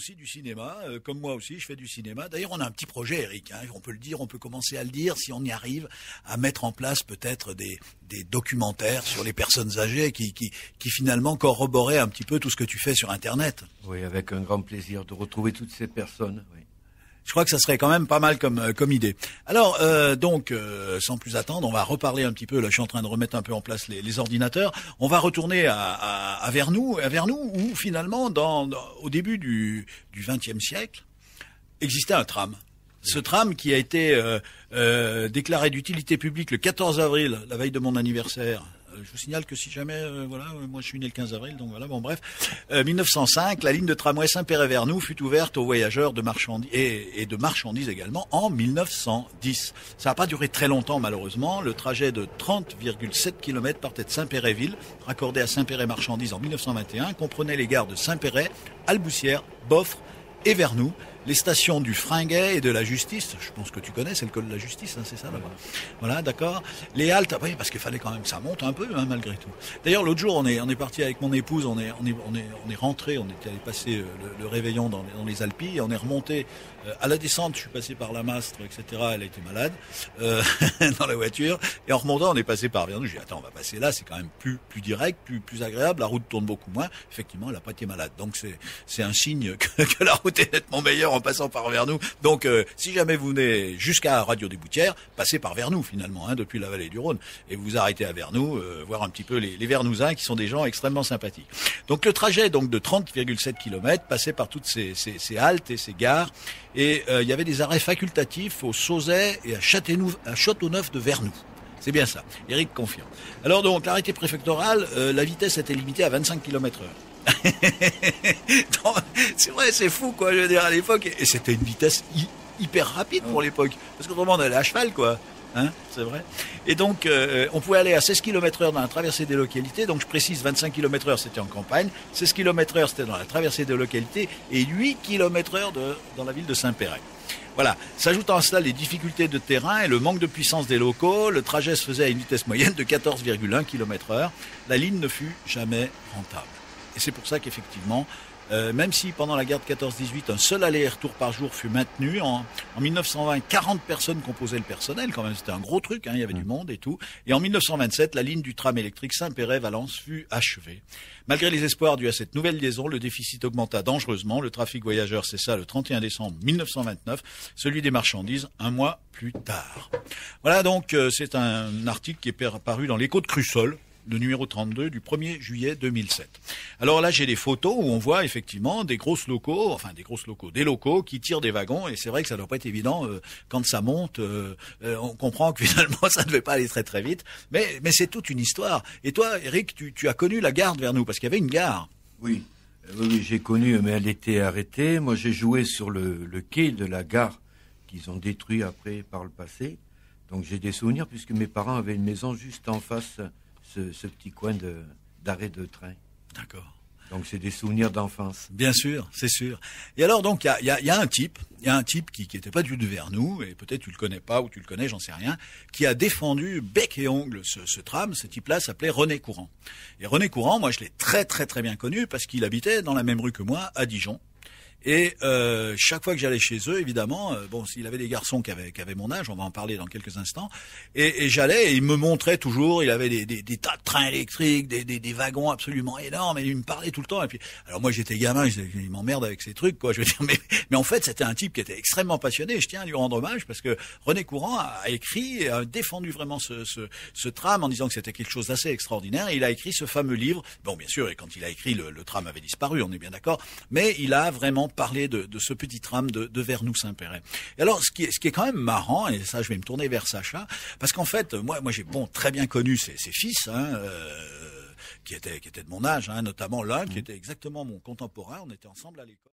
aussi du cinéma, comme moi aussi, je fais du cinéma. D'ailleurs, on a un petit projet, Eric, hein, on peut le dire, on peut commencer à le dire, si on y arrive, à mettre en place peut-être des documentaires sur les personnes âgées qui finalement corroboraient un petit peu tout ce que tu fais sur Internet. Oui, avec un grand plaisir de retrouver toutes ces personnes, oui. Je crois que ça serait quand même pas mal comme idée. Alors, sans plus attendre, on va reparler un petit peu. Là, je suis en train de remettre un peu en place les ordinateurs. On va retourner à Vernoux, où finalement, au début du XXe siècle, existait un tram. Ce tram qui a été déclaré d'utilité publique le 14 avril, la veille de mon anniversaire. Je vous signale que si jamais, moi je suis né le 15 avril, donc voilà, bon bref, 1905, la ligne de tramway Saint-Péray-Vernoux fut ouverte aux voyageurs de marchandises et de marchandises également en 1910. Ça n'a pas duré très longtemps malheureusement. Le trajet de 30,7 km partait de Saint-Péray-Ville, raccordé à Saint-Péray-Marchandises en 1921, comprenait les gares de Saint-Péray, Alboussière, Boffre et Vernoux. Les stations du Fringuet et de la Justice, je pense que tu connais, c'est le col de la Justice, hein, c'est ça là-bas. Voilà, d'accord. Les haltes, oui, parce qu'il fallait quand même que ça monte un peu, hein, malgré tout. D'ailleurs, l'autre jour, on est parti avec mon épouse, on est rentré, on était allé passer le réveillon dans les Alpilles, et on est remonté à la descente. Je suis passé par la Mastre, etc. Elle a été malade dans la voiture, et en remontant, on est passé par Vernoux. J'ai dit attends, on va passer là, c'est quand même plus direct, plus agréable. La route tourne beaucoup moins. Effectivement, elle n'a pas été malade, donc c'est un signe que la route est nettement meilleure en passant par Vernoux. Donc, si jamais vous venez jusqu'à Radio des Boutières, passez par Vernoux finalement, hein, depuis la vallée du Rhône, et vous arrêtez à Vernoux, voir un petit peu les Vernousins qui sont des gens extrêmement sympathiques. Donc, le trajet de 30,7 km passait par toutes ces haltes et ces gares, et il y avait des arrêts facultatifs au Sauzet et à Châteauneuf de Vernoux. C'est bien ça. Eric confirme. Alors donc, l'arrêté préfectoral, la vitesse était limitée à 25 km/h. C'est vrai, c'est fou quoi, je veux dire, à l'époque, et c'était une vitesse hyper rapide pour l'époque, parce qu'autrement on allait à cheval quoi, hein, c'est vrai. Et donc on pouvait aller à 16 km/h dans la traversée des localités, donc je précise 25 km/h c'était en campagne, 16 km/h c'était dans la traversée des localités, et 8 km/h dans la ville de Saint-Péray. Voilà, s'ajoutant à cela les difficultés de terrain et le manque de puissance des locaux, le trajet se faisait à une vitesse moyenne de 14,1 km/h, la ligne ne fut jamais rentable. Et c'est pour ça qu'effectivement, même si pendant la guerre de 14-18, un seul aller-retour par jour fut maintenu, en 1920, 40 personnes composaient le personnel, quand même, c'était un gros truc, hein, il y avait du monde et tout. Et en 1927, la ligne du tram électrique Saint-Péray-Valence fut achevée. Malgré les espoirs dus à cette nouvelle liaison, le déficit augmenta dangereusement. Le trafic voyageurs cessa le 31 décembre 1929, celui des marchandises un mois plus tard. Voilà donc, c'est un article qui est paru dans l'Écho de Crussol, le numéro 32 du 1er juillet 2007. Alors là, j'ai des photos où on voit effectivement des locaux qui tirent des wagons, et c'est vrai que ça doit pas être évident quand ça monte. On comprend que finalement ça ne devait pas aller très très vite, mais c'est toute une histoire. Et toi, Eric, tu as connu la gare de Vernoux, parce qu'il y avait une gare. Oui, j'ai connu, mais elle était arrêtée. Moi, j'ai joué sur le quai de la gare qu'ils ont détruit après par le passé. Donc j'ai des souvenirs puisque mes parents avaient une maison juste en face. Ce petit coin d'arrêt de train. D'accord. Donc c'est des souvenirs d'enfance. Bien sûr, c'est sûr. Et alors donc il y a un type qui était pas du de Vernoux, et peut-être tu le connais pas ou tu le connais, j'en sais rien, qui a défendu bec et ongle ce tram. Ce type-là s'appelait René Courant. Et René Courant, moi je l'ai très très très bien connu parce qu'il habitait dans la même rue que moi à Dijon. Et chaque fois que j'allais chez eux, évidemment, s'il avait des garçons qui avaient mon âge, on va en parler dans quelques instants, et j'allais, et il me montrait toujours, il avait des tas de trains électriques, des wagons absolument énormes, et il me parlait tout le temps. Et puis, alors moi j'étais gamin, il m'emmerde avec ces trucs, quoi. Je veux dire, mais en fait c'était un type qui était extrêmement passionné. Et je tiens à lui rendre hommage parce que René Courant a écrit, et a défendu vraiment ce tram en disant que c'était quelque chose d'assez extraordinaire. Et il a écrit ce fameux livre. Bon, bien sûr, et quand il a écrit, le tram avait disparu, on est bien d'accord, mais il a vraiment parler de ce petit tram de Vernoux-Saint-Péray. Et alors, ce qui est quand même marrant, et ça, je vais me tourner vers Sacha, parce qu'en fait, moi, j'ai très bien connu ses fils, hein, qui étaient de mon âge, hein, notamment l'un qui était exactement mon contemporain. On était ensemble à l'école.